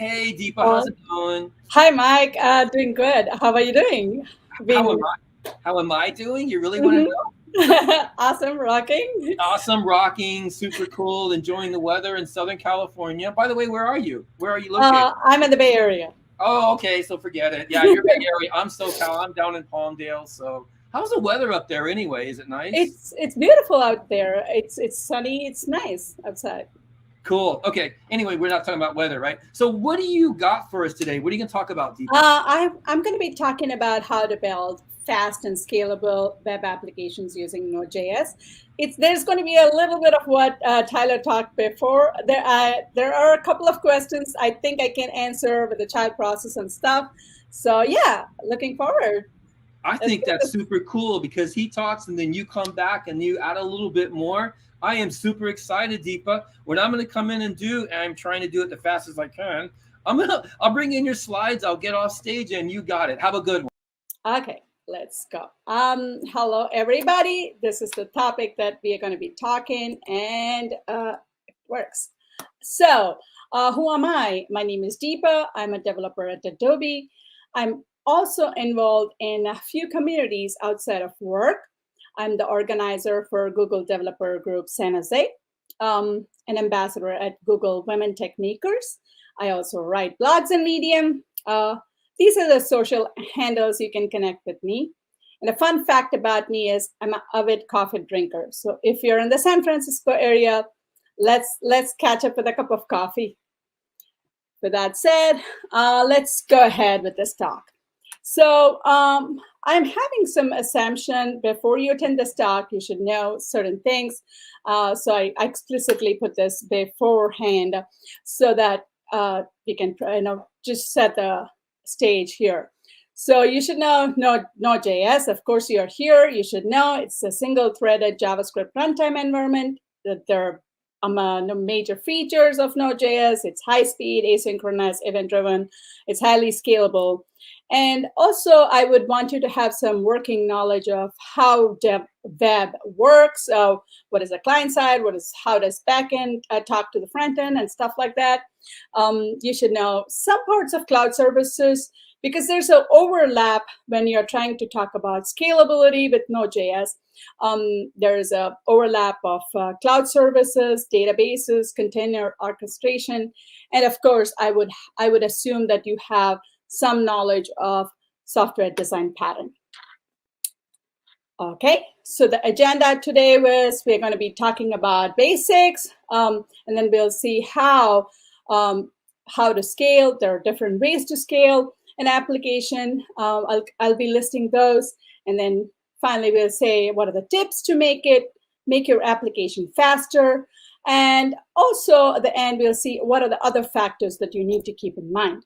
Hey, Deepa, Uh, how's it going? Hi, Mike. Doing good. How are you doing? How am Been I? How am I doing? You really want to mhm. know? Awesome, rocking. Awesome, rocking, super cool, enjoying the weather in Southern California. By the way, where are you? Where are you located? I'm in the Bay Area. Oh, okay, so forget it. Yeah, you're Bay Area. I'm SoCal. I'm down in Palmdale. So, how's the weather up there anyway? Is it nice? It's beautiful out there. It's sunny. It's nice outside. Cool. Okay. Anyway, we're not talking about weather, right? So, what do you got for us today? What are you going to talk about, Deepa? I'm going to be talking about how to build fast and scalable web applications using Node.js. There's going to be a little bit of what Tyler talked before. There are a couple of questions I think I can answer with the child process and stuff. So yeah, looking forward. I Let's think get that's this. super cool because he talks and then you come back and you add a little bit more. I am super excited, Deepa. What I'm going to come in and do, and I'm trying to do it the fastest I can. I'll bring in your slides. I'll get off stage, and you got it. Have a good one. Okay, let's go. Hello, everybody. This is the topic that we are going to be talking, and it works. So, who am I? My name is Deepa. I'm a developer at Adobe. I'm also involved in a few communities outside of work. I'm the organizer for Google Developer Group San Jose, an ambassador at Google Women Tech Makers. I also write blogs and Medium. These are the social handles you can connect with me. And a fun fact about me is I'm an avid coffee drinker. So if you're in the San Francisco area, let's catch up with a cup of coffee. With that said, let's go ahead with this talk. So I'm having some assumption before you attend this talk. You should know certain things. So I explicitly put this beforehand so that we can just set the stage here. So you should know Node.js. Of course, you're here. You should know it's a single-threaded JavaScript runtime environment. That there are no major features of Node.js. It's high-speed, asynchronous, event-driven. It's highly scalable. And also, I would want you to have some working knowledge of how web works. What is the client side? How does backend talk to the front end and stuff like that? You should know some parts of cloud services because there's an overlap when you're trying to talk about scalability with Node.js. There's an overlap of cloud services, databases, container orchestration, and of course, I would assume that you have some knowledge of software design pattern. Okay, so the agenda today was we're going to be talking about basics, and then we'll see how to scale. There are different ways to scale an application. I'll be listing those, and then finally we'll say what are the tips to make your application faster, and also at the end we'll see what are the other factors that you need to keep in mind.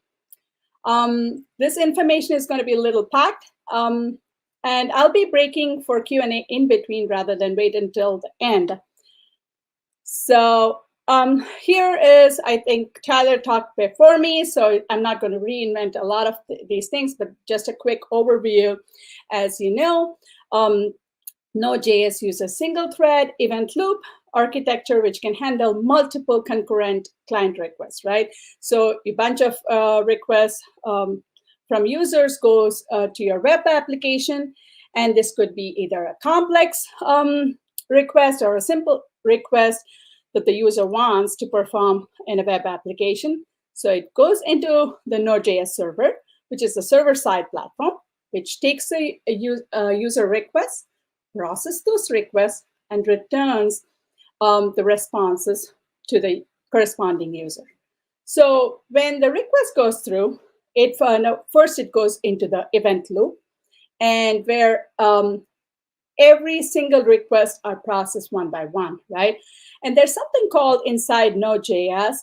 This information is going to be a little packed, and I'll be breaking for Q&A in between rather than wait until the end. So here is, I think Tyler talked before me, so I'm not going to reinvent a lot of these things, but just a quick overview. As you know, Node.js uses single thread event loop architecture, which can handle multiple concurrent client requests, right? So a bunch of requests from users goes to your web application, and this could be either a complex request or a simple request that the user wants to perform in a web application. So it goes into the Node.js server, which is the server-side platform, which takes a user request, processes those requests, and returns the responses to the corresponding user. So when the request goes through, first it goes into the event loop, and where every single request are processed one by one, right? And there's something called inside Node.js,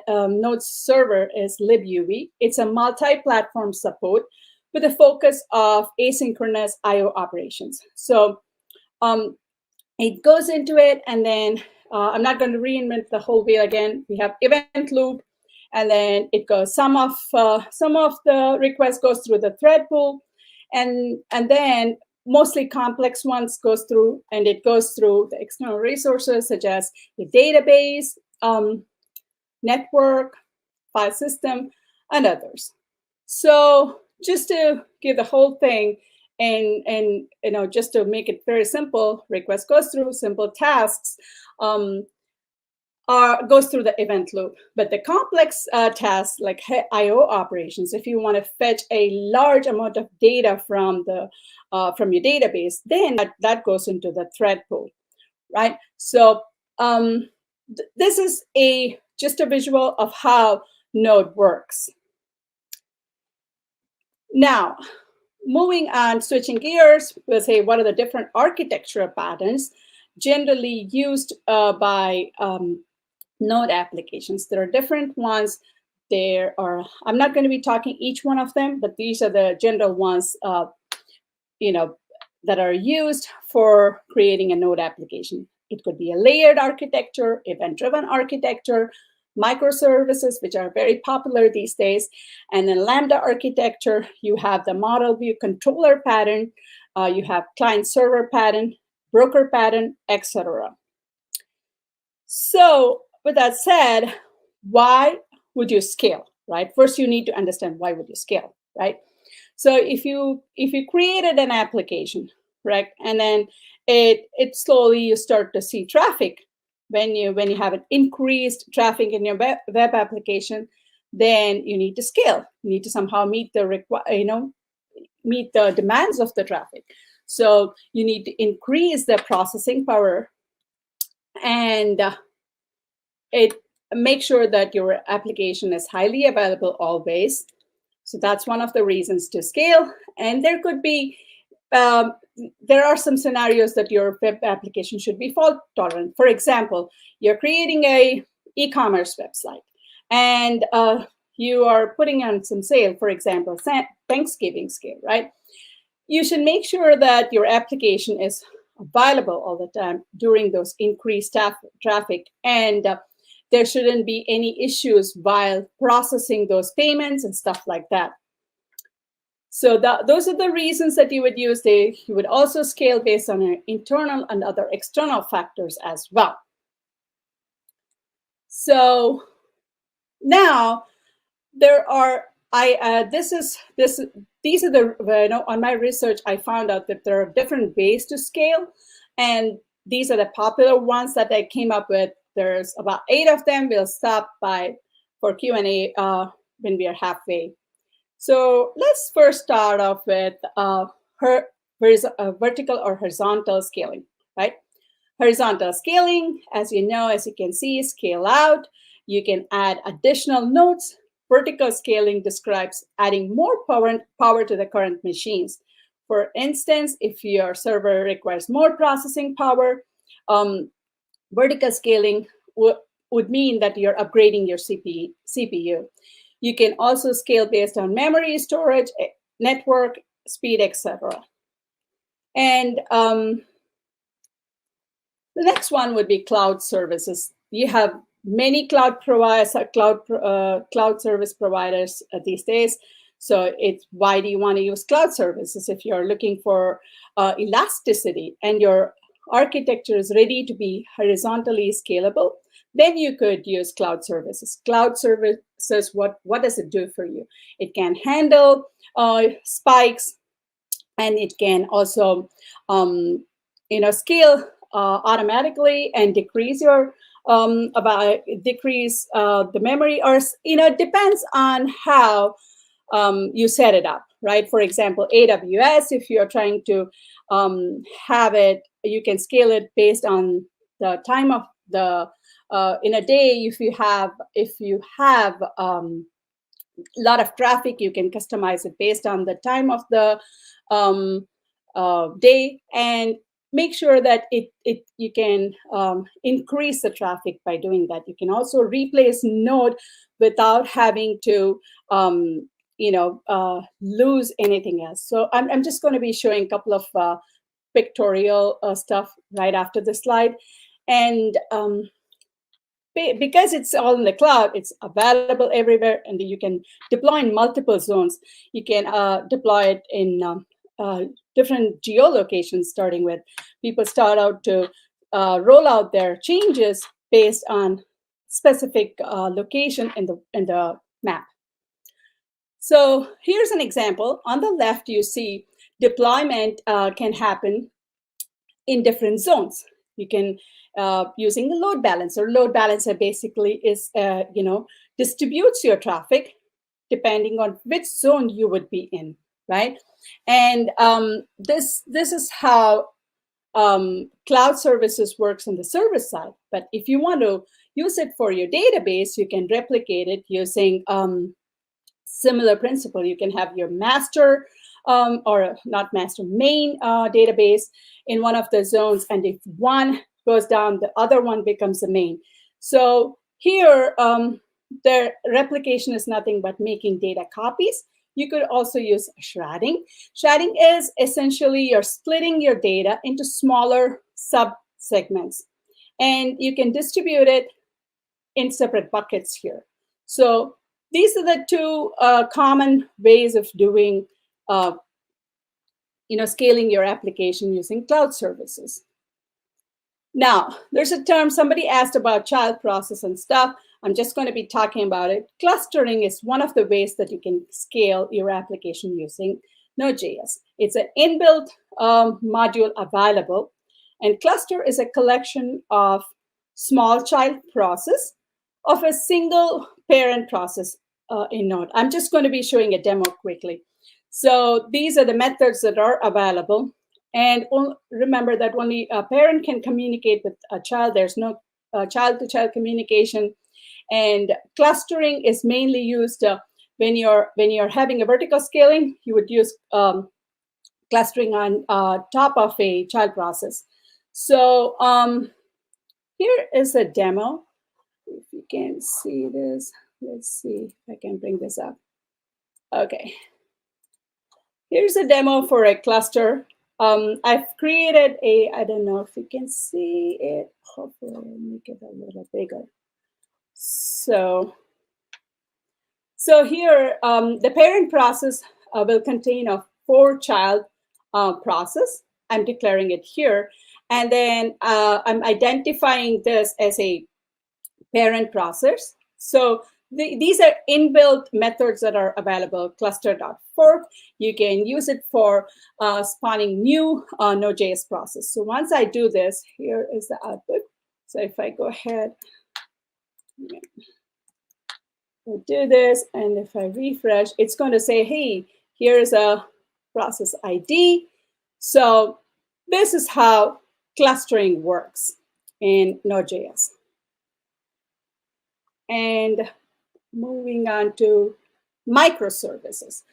Node server is libuv. It's a multi-platform support with a focus of asynchronous I/O operations. So it goes into it, and then I'm not going to reinvent the whole wheel again. We have event loop, and then it goes. Some of the requests goes through the thread pool, and then mostly complex ones goes through, and it goes through the external resources such as the database, network, file system, and others. So just to give the whole thing, and just to make it very simple, request goes through simple tasks, goes through the event loop. But the complex tasks like I/O operations, if you want to fetch a large amount of data from your database, then that goes into the thread pool, right? So this is just a visual of how Node works. Now, moving on, switching gears, we'll say what are the different architectural patterns generally used by Node applications. There are different ones. I'm not going to be talking each one of them, but these are the general ones, that are used for creating a Node application. It could be a layered architecture, event-driven architecture, microservices, which are very popular these days, and then Lambda architecture. You have the model view controller pattern, you have client-server pattern, broker pattern, etc. So with that said, why would you scale, right? First, you need to understand why would you scale, right? So if you created an application, right, and then it slowly you start to see traffic. When you have an increased traffic in your web application, then you need to scale. You need to somehow meet the demands of the traffic. So you need to increase the processing power and make sure that your application is highly available always. So that's one of the reasons to scale. And there could be, there are some scenarios that your web application should be fault tolerant. For example, you're creating a e-commerce website and you are putting on some sale, for example, Thanksgiving sale, right? You should make sure that your application is available all the time during those increased traffic, and there shouldn't be any issues while processing those payments and stuff like that. So those are the reasons that you would use. You would also scale based on your internal and other external factors as well. So now there are these are the on my research I found out that there are different ways to scale, and these are the popular ones that I came up with. There's about 8 of them. We'll stop for Q&A when we are halfway. So let's first start off with vertical or horizontal scaling, right? Horizontal scaling, as you can see, scale out. You can add additional nodes. Vertical scaling describes adding more power to the current machines. For instance, if your server requires more processing power, vertical scaling would mean that you're upgrading your CPU. You can also scale based on memory, storage, network, speed, etc. And the next one would be cloud services. You have many cloud providers, cloud service providers these days. So why do you want to use cloud services? If you're looking for elasticity and your architecture is ready to be horizontally scalable, then you could use cloud services. Cloud services, what does it do for you? It can handle spikes, and it can also scale automatically and decrease your the memory, or it depends on how you set it up, right? For example, AWS, if you're trying to have it, you can scale it based on the time of the in a day. If you have a lot of traffic, you can customize it based on the time of the day, and make sure that you can increase the traffic by doing that. You can also replace node without having to lose anything else. So I'm just going to be showing a couple of pictorial stuff right after the slide. And because it's all in the cloud, it's available everywhere, and you can deploy in multiple zones. You can deploy it in different geolocations, starting with people start out to roll out their changes based on specific location in the map. So here's an example. On the left, you see deployment can happen in different zones. You can using the load balancer. Load balancer basically is distributes your traffic depending on which zone you would be in, right? And this is how cloud services works on the server side. But if you want to use it for your database, you can replicate it using similar principle. You can have your master or not master, main database in one of the zones. And if one goes down, the other one becomes the main. So here, the replication is nothing but making data copies. You could also use sharding. Sharding is essentially you're splitting your data into smaller sub-segments. And you can distribute it in separate buckets here. So these are the two common ways of doing, scaling your application using cloud services. Now, there's a term somebody asked about child process and stuff. I'm just going to be talking about it. Clustering is one of the ways that you can scale your application using Node.js. It's an inbuilt module available. And cluster is a collection of small child process of a single parent process in Node. I'm just going to be showing a demo quickly. So these are the methods that are available. And remember that only a parent can communicate with a child. There's no child-to-child communication. And clustering is mainly used when you're having a vertical scaling. You would use clustering on top of a child process. So here is a demo. If you can see this, let's see if I can bring this up. Okay. Here's a demo for a cluster. I've created I don't know if you can see it. Hopefully I'll make it a little bigger. So here, the parent process will contain a 4-child process. I'm declaring it here. And then I'm identifying this as a parent process. So these are inbuilt methods that are available. Cluster.fork. You can use it for spawning new Node.js process. So once I do this, here is the output. So if I go ahead, we'll do this, and if I refresh, it's going to say, hey, here's a process ID. So this is how clustering works in Node.js. And moving on to microservices.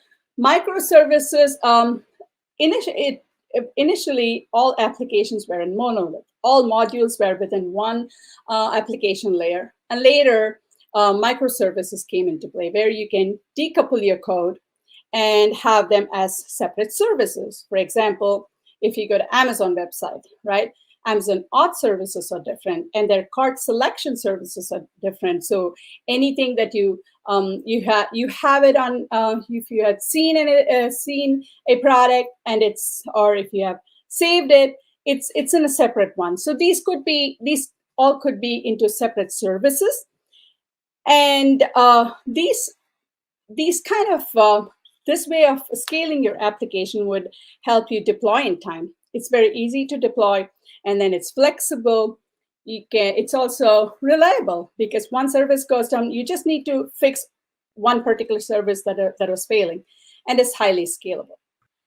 Microservices, initially, all applications were in monolith. All modules were within one application layer. And later, microservices came into play, where you can decouple your code and have them as separate services. For example, if you go to Amazon website, right? Amazon auth services are different, and their cart selection services are different. So anything that you have it on, if you had seen a product and or if you have saved it, it's in a separate one. So these all could be into separate services, and these kind of this way of scaling your application would help you deploy in time. It's very easy to deploy, and then it's flexible. It's also reliable, because one service goes down, you just need to fix one particular service that was failing, and it's highly scalable.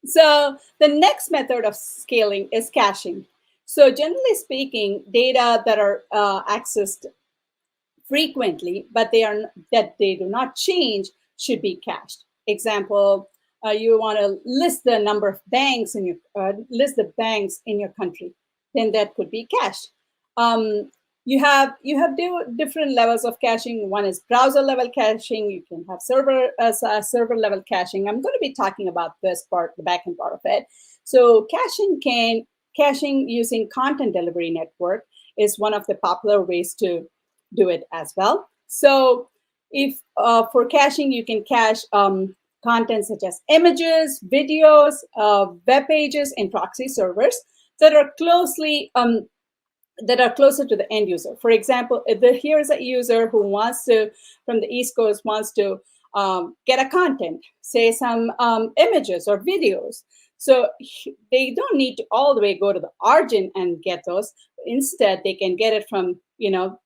So the next method of scaling is caching. So generally speaking, data that are accessed frequently, but that they do not change, should be cached. Example, you want to list the number of banks in your country, then that could be cached. You have different levels of caching. One is browser level caching. You can have server level caching. I'm going to be talking about this part, the backend part of it. So caching using content delivery network is one of the popular ways to do it as well. So if for caching, you can cache content such as images, videos, web pages in proxy servers that are closer to the end user. For example, here is a user who from the East Coast wants to get a content, say some images or videos. So they don't need to all the way go to the origin and get those. Instead, they can get it from,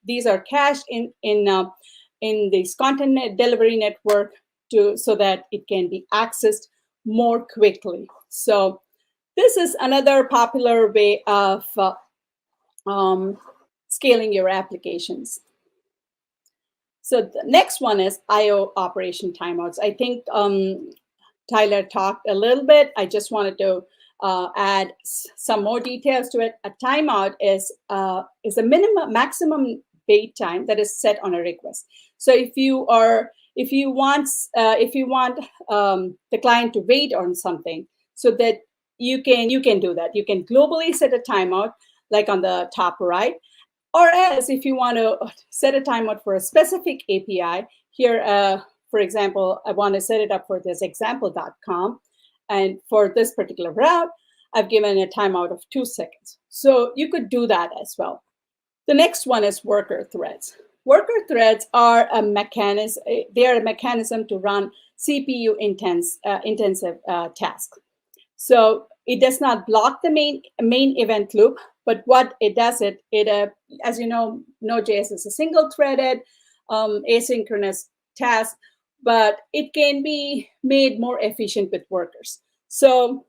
these are cached in this content delivery network so that it can be accessed more quickly. So this is another popular way of scaling your applications. So the next one is I/O operation timeouts. I think Tyler talked a little bit. I just wanted to add some more details to it. A timeout is a maximum wait time that is set on a request. So if you want the client to wait on something, so that you can do that. You can globally set a timeout, like on the top right, or else if you want to set a timeout for a specific API. Here, for example, I want to set it up for this example.com, and for this particular route, I've given a timeout of 2 seconds. So you could do that as well. The next one is worker threads. Worker threads are a mechanism. They are a mechanism to run CPU intensive tasks. So it does not block the main event loop, but what it does, as you know, Node.js is a single-threaded asynchronous task, but it can be made more efficient with workers. So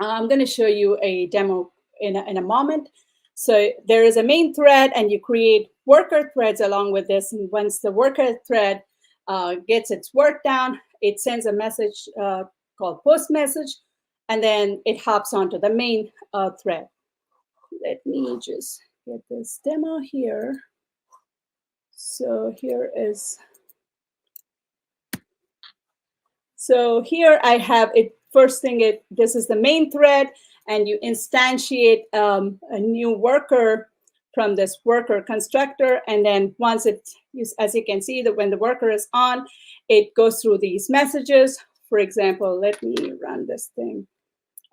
I'm going to show you a demo in a moment. So there is a main thread, and you create worker threads along with this. And once the worker thread gets its work done, it sends a message called post message, and then it hops onto the main thread. Let me just get this demo here. So here I have it. First thing, this is the main thread, and you instantiate a new worker from this worker constructor. And then once as you can see, that when the worker is on, it goes through these messages. For example, let me run this thing.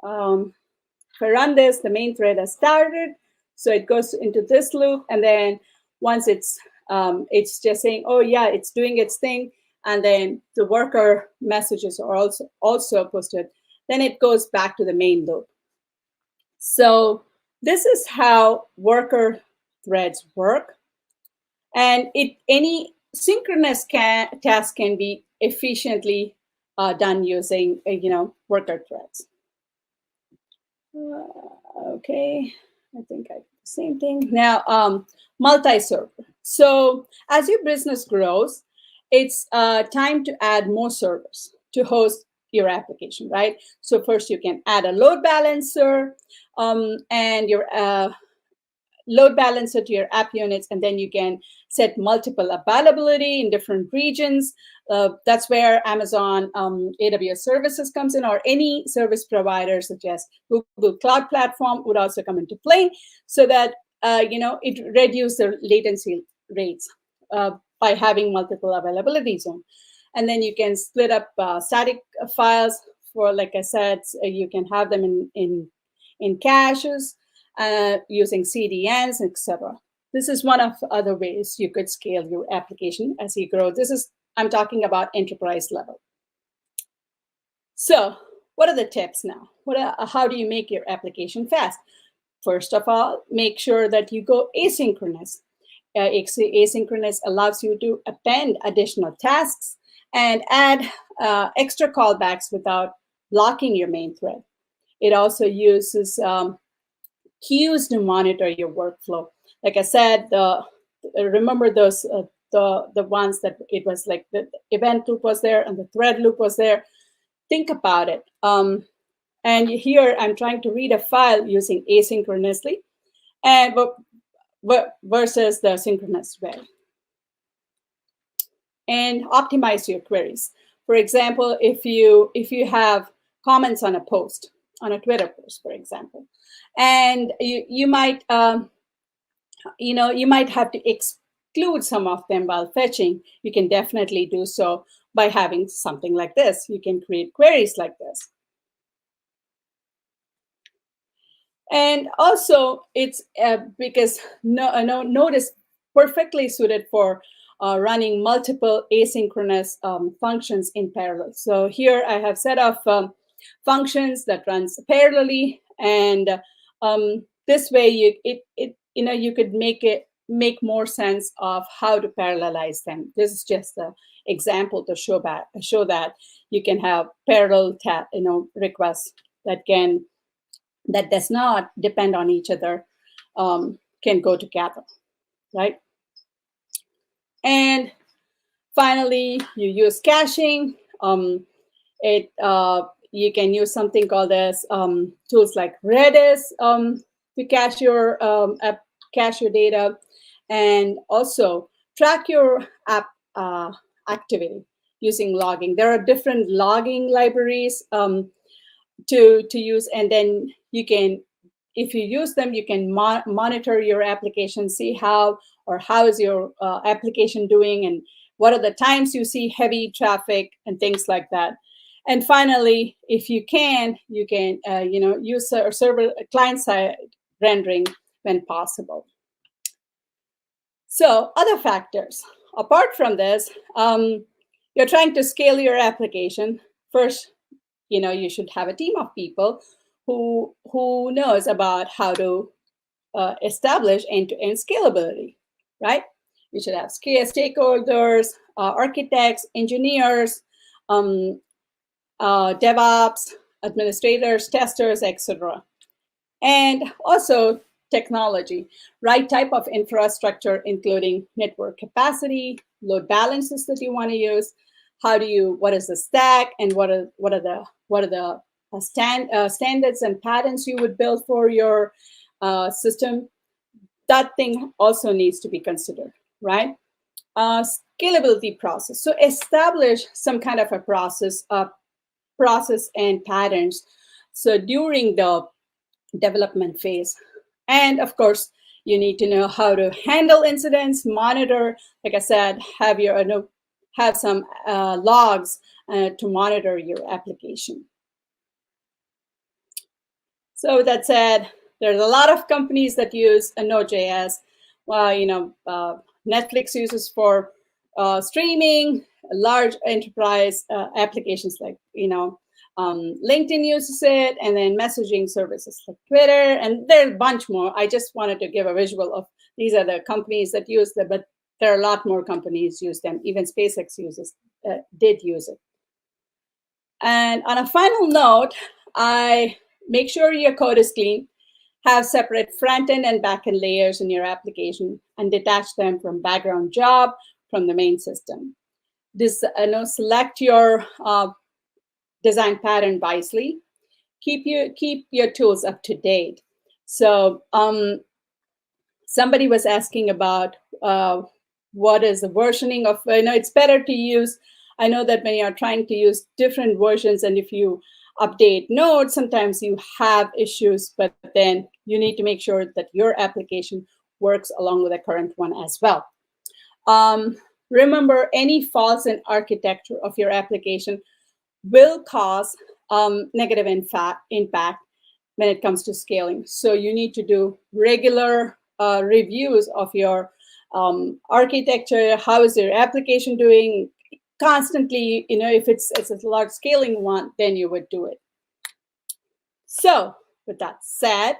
If I run this, the main thread has started. So it goes into this loop. And then once it's just saying, oh, yeah, it's doing its thing. And then the worker messages are also posted. Then it goes back to the main loop. So this is how worker threads work. And any synchronous task can be efficiently done using worker threads. Okay, I think I did the same thing. Now, multi-server. So as your business grows, it's time to add more servers to host your application, right? So first you can add a load balancer and your load balancer to your app units, and then you can set multiple availability in different regions. That's where Amazon AWS services comes in, or any service provider such as Google Cloud Platform would also come into play, so that it reduces the latency rates by having multiple availability zones. And then you can split up static files for, like I said, you can have them in caches using CDNs, etc. This is one of the other ways you could scale your application as you grow. I'm talking about enterprise level. So what are the tips now? How do you make your application fast? First of all, make sure that you go asynchronous. Asynchronous allows you to append additional tasks and add extra callbacks without blocking your main thread. It also uses queues to monitor your workflow. Like I said, remember those the ones that it was like the event loop was there and the thread loop was there. Think about it. And here I'm trying to read a file using asynchronously, but versus the synchronous way. And optimize your queries. For example, if you have comments on a post, on a Twitter post, for example, and you might you might have to exclude some of them while fetching, you can definitely do so by having something like this. You can create queries like this. And also, it's because Node is perfectly suited for running multiple asynchronous functions in parallel. So here I have set of functions that runs parallelly, and this way you could make more sense of how to parallelize them. This is just an example to show that you can have parallel requests that does not depend on each other, can go together, right? And finally, you use caching. You can use something called as tools like Redis to cache your data, and also track your app activity using logging. There are different logging libraries to use, and then you can, if you use them, you can monitor your application, see how is your application doing, and what are the times you see heavy traffic and things like that. And finally, if you can use server client-side rendering when possible. So other factors. Apart from this, you're trying to scale your application. First, you should have a team of people who knows about how to establish end-to-end scalability, right? You should have stakeholders, architects, engineers, DevOps, administrators, testers, etc. And also technology, right type of infrastructure, including network capacity, load balancers that you want to use. What is the stack, and what are the standards and patterns you would build for your system? That thing also needs to be considered, right? Scalability process. So establish some kind of a process and patterns. So during the development phase, and of course, you need to know how to handle incidents, monitor. Like I said, have some logs to monitor your application. So with that said, there's a lot of companies that use a Node.js. Netflix uses for streaming. Large enterprise applications like LinkedIn uses it, and then messaging services like Twitter, and there's a bunch more. I just wanted to give a visual of these are the companies that use them, but there are a lot more companies use them. Even SpaceX did use it. And on a final note, I make sure your code is clean, have separate front-end and back-end layers in your application, and detach them from background job from the main system. Select your design pattern wisely. Keep your tools up to date. So somebody was asking about what is the versioning of. It's better to use. I know that when you are trying to use different versions, and if you update Node, sometimes you have issues, but then you need to make sure that your application works along with the current one as well. Remember, any faults in architecture of your application will cause negative impact when it comes to scaling. So you need to do regular reviews of your architecture. How is your application doing? Constantly, if it's a large scaling one, then you would do it. So with that said,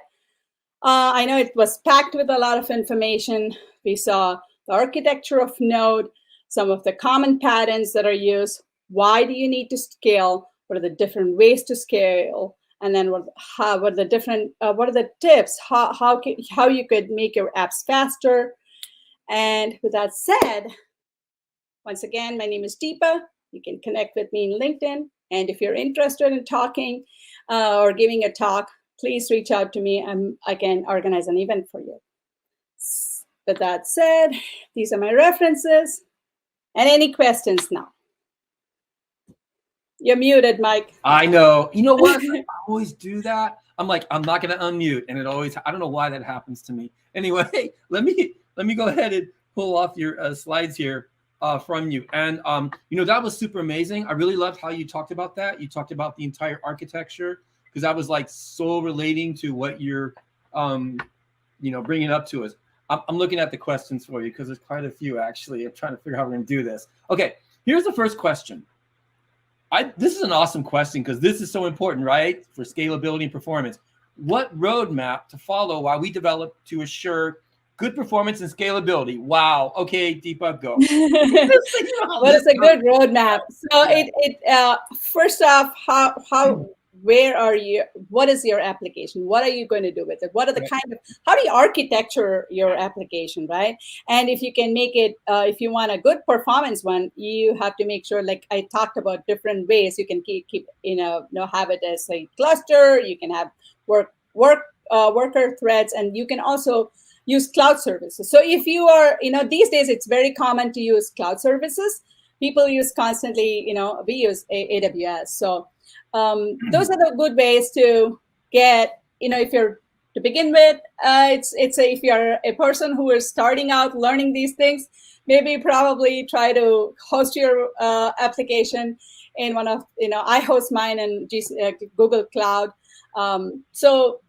I know it was packed with a lot of information. We saw the architecture of Node, some of the common patterns that are used. Why do you need to scale? What are the different ways to scale? And then what are the tips? How you could make your apps faster? And with that said, once again, my name is Deepa. You can connect with me in LinkedIn. And if you're interested in talking or giving a talk, please reach out to me. I can organize an event for you. With that said, these are my references. And any questions now? You're muted, Mike. I know. You know what? I always do that. I'm like, I'm not going to unmute. And I don't know why that happens to me. Anyway, let me go ahead and pull off your slides here from you. And, that was super amazing. I really loved how you talked about that. You talked about the entire architecture, because that was like so relating to what you're, bringing up to us. I'm looking at the questions for you because there's quite a few, actually. I'm trying to figure out how we're going to do this. Okay, here's the first question. This is an awesome question because this is so important, right, for scalability and performance. What roadmap to follow while we develop to assure good performance and scalability? Wow. Okay, Deepa, go. What is a good roadmap? So first off, where are you? What is your application? What are you going to do with it? What are the how do you architecture your application, right? And if you can make it, if you want a good performance one, you have to make sure, like I talked about, different ways you can keep have it as a cluster. You can have worker threads, and you can also use cloud services. So if you are, these days it's very common to use cloud services. People use constantly, we use AWS. So those are the good ways to get, if you're to begin with, if you're a person who is starting out learning these things, maybe probably try to host your application in one of, I host mine in Google Cloud. So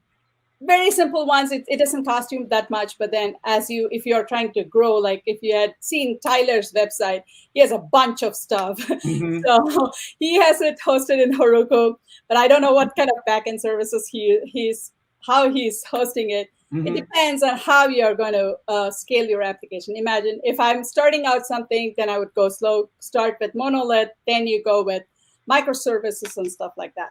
very simple ones. It doesn't cost you that much, but then if you're trying to grow, like if you had seen Tyler's website, he has a bunch of stuff. So he has it hosted in Heroku, but I don't know what kind of backend services he's hosting it. It depends on how you're going to scale your application. Imagine if I'm starting out something, then I would go slow, start with monolith, then you go with microservices and stuff like that.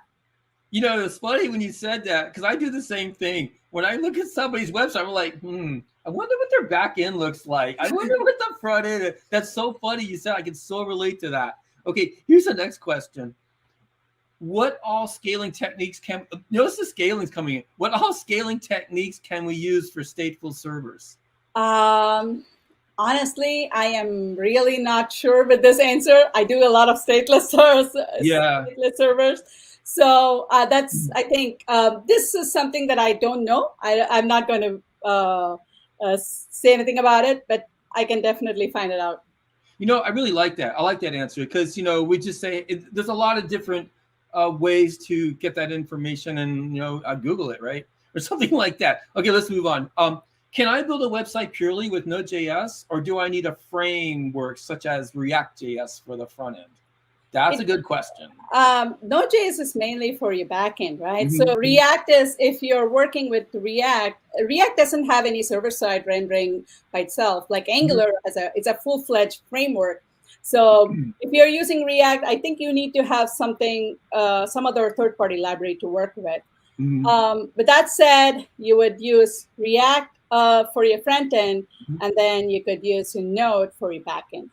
It's funny when you said that, because I do the same thing. When I look at somebody's website, I'm like, I wonder what their back end looks like. I wonder what the front end is. That's so funny you said. I can so relate to that. Okay, here's the next question. What all scaling techniques notice the scaling's coming in. What all scaling techniques can we use for stateful servers? Honestly, I am really not sure with this answer. I do a lot of stateless servers. So that's, I think, this is something that I don't know. I'm not going to say anything about it, but I can definitely find it out. I really like that. I like that answer because, we just say there's a lot of different ways to get that information and, Google it, right? Or something like that. Okay, let's move on. Can I build a website purely with Node.js, or do I need a framework such as React.js for the front end? That's a good question. Node.js is mainly for your backend, right? So React is, if you're working with React doesn't have any server-side rendering by itself. Like Angular, it's a full-fledged framework. So if you're using React, I think you need to have something, some other third-party library to work with. But that said, you would use React for your front end, and then you could use Node for your backend.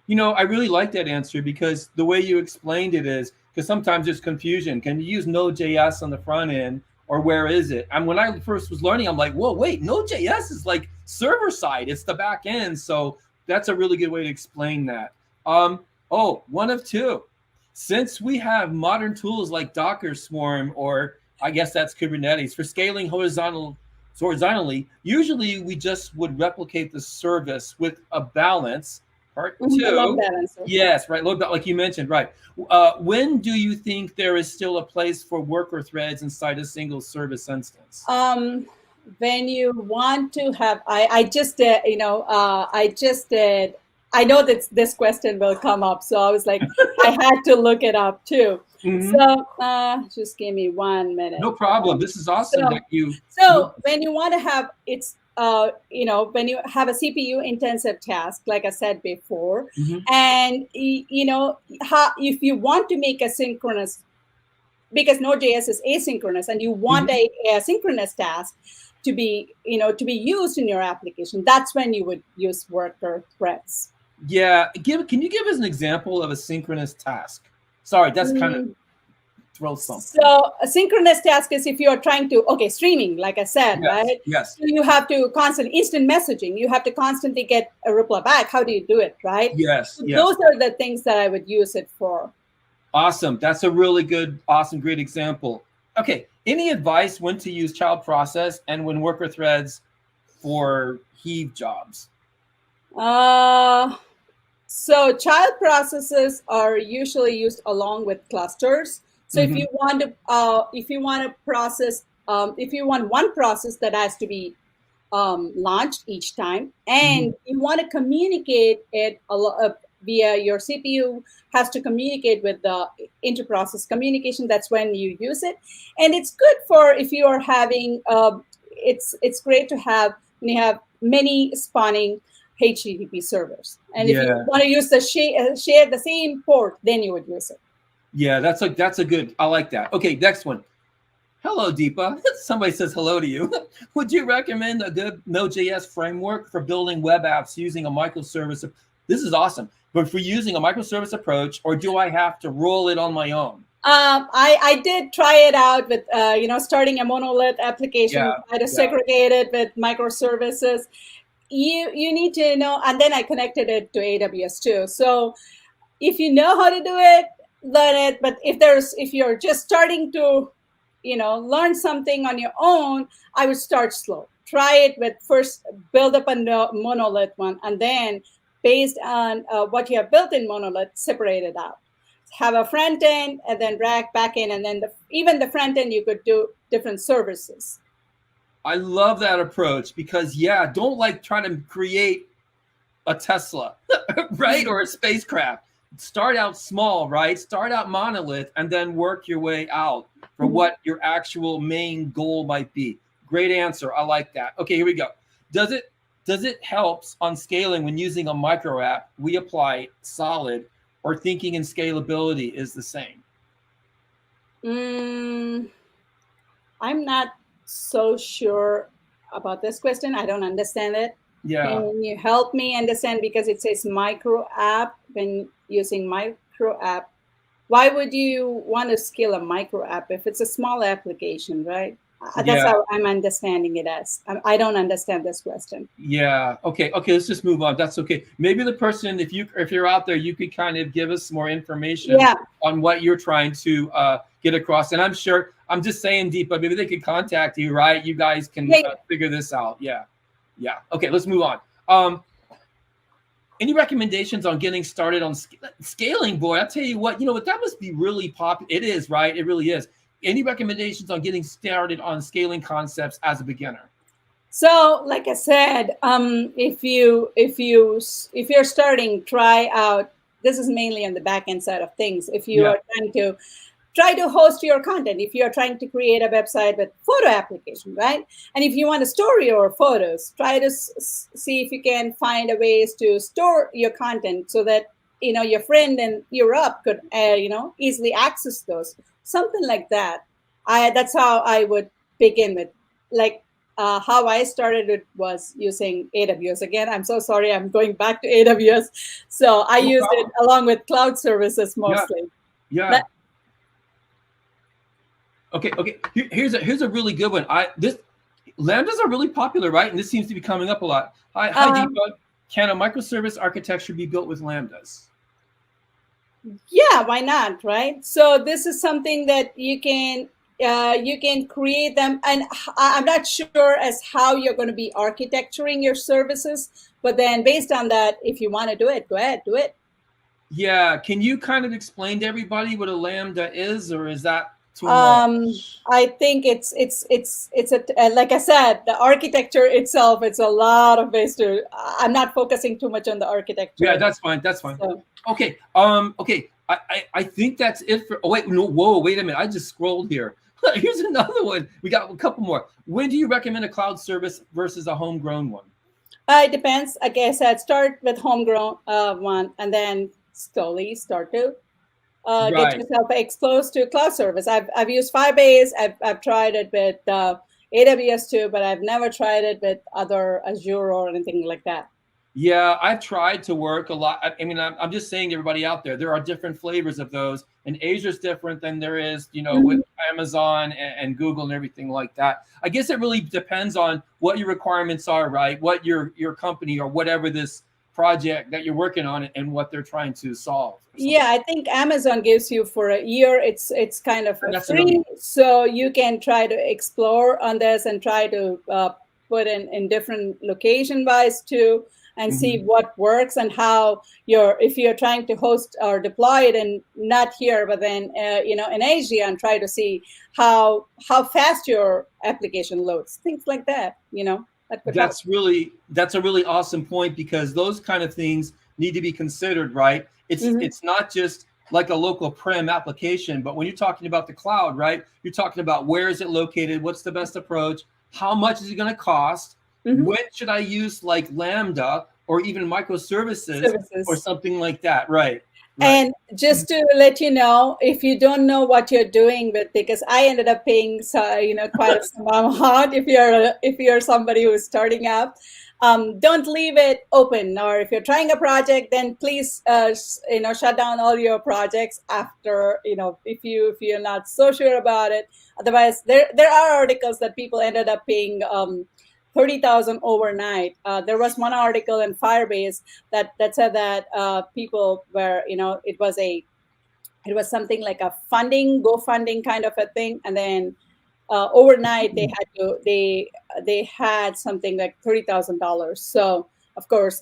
I really like that answer because the way you explained it is, because sometimes there's confusion. Can you use Node.js on the front end, or where is it? And when I first was learning, I'm like, whoa, wait, Node.js is like server side. It's the back end. So that's a really good way to explain that. One of two. Since we have modern tools like Docker Swarm, or I guess that's Kubernetes, for scaling horizontally, usually we just would replicate the service with a balance. Part two. Load balancer. Yes, right. Like you mentioned, right. When do you think there is still a place for worker threads inside a single service instance? When you want to have, I know that this question will come up, so I was like, I had to look it up too. So just give me 1 minute. No problem. This is awesome. So when you want to have when you have a CPU intensive task, like I said before, and if you want to make a synchronous, because Node.js is asynchronous, and you want a synchronous task to be used in your application, that's when you would use worker threads. Yeah, can you give us an example of a synchronous task? Sorry, that's kind of throw something. So a synchronous task is if you're trying to, streaming, like I said, right? Yes. So you have to instant messaging. You have to constantly get a reply back. How do you do it, right? Yes. So those are the things that I would use it for. Awesome. That's a really good, awesome, great example. Okay. Any advice when to use child process and when worker threads for heave jobs? So child processes are usually used along with clusters. So if you want to process, if you want one process that has to be launched each time, and you want to communicate it via your CPU has to communicate with the interprocess communication. That's when you use it, and it's good for if you are having. It's great to have when you have many spawning HTTP servers, and if you want to use the share the same port, then you would use it. Yeah, that's a good. I like that. Okay, next one. Hello, Deepa. Somebody says hello to you. Would you recommend a good Node.js framework for building web apps using a microservice? This is awesome. But for using a microservice approach, or do I have to roll it on my own? I did try it out with, starting a monolith application, try to segregate it with microservices. You need to know, and then I connected it to AWS too. So if you know how to do it, learn it. But if you're just starting to learn something on your own, I would start slow. Try it with first build up a monolith one, and then based on what you have built in monolith, separate it out. Have a front end, and then rack back end, and then even the front end you could do different services. I love that approach because don't try to create a Tesla, right, or a spacecraft. Start out small, right? Start out monolith, and then work your way out for what your actual main goal might be. Great answer. I like that. Okay, here we go. Does it helps on scaling when using a micro app? We apply solid, or thinking in scalability is the same? I'm not so sure about this question. I don't understand it. Yeah. Can you help me understand, because it says micro app when using micro app? Why would you want to scale a micro app if it's a small application, right? That's how I'm understanding it as. I don't understand this question. Yeah. Okay. Let's just move on. That's okay. Maybe the person, if you're out there, you could kind of give us more information on what you're trying to get across. And I'm sure, I'm just saying, Deepa, maybe they could contact you, right? You guys can figure this out. Yeah. Okay. Let's move on. Any recommendations on getting started on scaling? Boy, I'll tell you what, that must be really popular. It is, right? It really is. Any recommendations on getting started on scaling concepts as a beginner? So, like I said, if you're starting, try out. This is mainly on the back end side of things. If you are try to host your content, if you're trying to create a website with photo application, right? And if you want to store your photos, try to see if you can find a ways to store your content so that your friend in Europe could easily access those. Something like that. That's how I would begin with. How I started it was using AWS. Again, I'm so sorry, I'm going back to AWS. So I used it along with cloud services mostly. Yeah. Okay. Here's a really good one. Lambdas are really popular, right? And this seems to be coming up a lot. Hi, Deepa. Can a microservice architecture be built with Lambdas? Yeah, why not, right? So this is something that you can create them, and I'm not sure as how you're going to be architecturing your services, but then based on that, if you want to do it, go ahead, do it. Yeah, can you kind of explain to everybody what a Lambda is, or is that too much? I think it's like I said, the architecture itself, it's a lot of ways to. I'm not focusing too much on the architecture. Yeah, that's fine. So. Okay. I think that's it for. Oh wait, no. Whoa, wait a minute. I just scrolled here. Here's another one. We got a couple more. When do you recommend a cloud service versus a homegrown one? It depends. Like I said, start with homegrown one, and then slowly start to get yourself exposed to cloud service. I've used Firebase. I've tried it with AWS too, but I've never tried it with other Azure or anything like that. Yeah, I've tried to work a lot. I mean, I'm just saying to everybody out there, there are different flavors of those, and Azure's different than there is, with Amazon and Google and everything like that. I guess it really depends on what your requirements are, right? What your company or whatever this project that you're working on and what they're trying to solve. Yeah, I think Amazon gives you for a year. It's kind of free, so you can try to explore on this and try to put in different location wise too. And see what works and how if you're trying to host or deploy it, and not here, but then in Asia, and try to see how fast your application loads, things like that. that could help. That's a really awesome point, because those kind of things need to be considered, right? It's not just like a local prem application, but when you're talking about the cloud, right? You're talking about where is it located? What's the best approach? How much is it going to cost? When should I use like Lambda or even microservices or something like that, right? And just to let you know, if you don't know what you're doing with, because I ended up paying, quite a amount. If you're somebody who's starting out, don't leave it open. Or if you're trying a project, then please, shut down all your projects after, if you're not so sure about it. Otherwise, there are articles that people ended up paying $30,000 overnight. There was one article in Firebase that said that people were, it was something like a GoFunding kind of a thing, and then overnight they had something like $30,000. So of course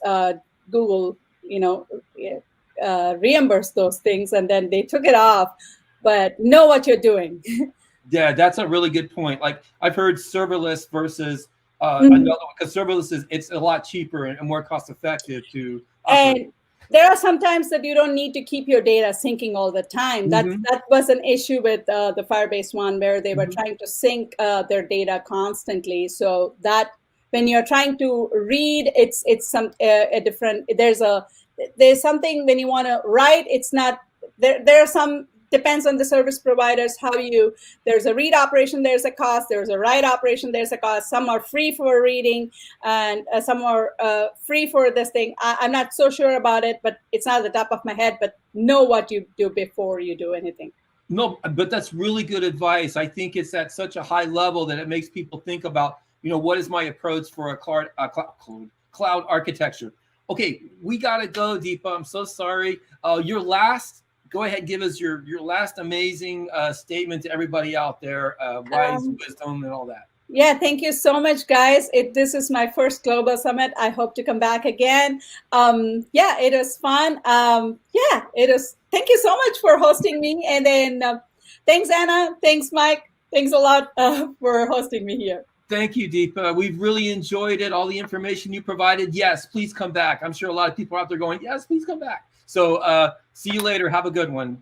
Google, reimbursed those things, and then they took it off. But know what you're doing. Yeah, that's a really good point. Like I've heard serverless versus another one, because serverless it's a lot cheaper and more cost effective to operate. And there are some times that you don't need to keep your data syncing all the time. That was an issue with the Firebase one, where they were trying to sync their data constantly. So that when you're trying to read, it's some a different. There's something when you want to write. It's not there. There are some. Depends on the service providers, there's a read operation, there's a cost, there's a write operation, there's a cost. Some are free for reading, and some are free for this thing. I'm not so sure about it, but it's not at the top of my head. But know what you do before you do anything. No, but that's really good advice. I think it's at such a high level that it makes people think about, what is my approach for a cloud architecture? Okay, we got to go, Deepa. I'm so sorry. Go ahead, give us your last amazing statement to everybody out there, wise wisdom and all that. Yeah, thank you so much, guys. This is my first Global Summit. I hope to come back again. It was fun. It was. Thank you so much for hosting me. And then thanks, Anna. Thanks, Mike. Thanks a lot for hosting me here. Thank you, Deepa. We've really enjoyed it. All the information you provided. Yes, please come back. I'm sure a lot of people out there going, yes, please come back. So see you later. Have a good one.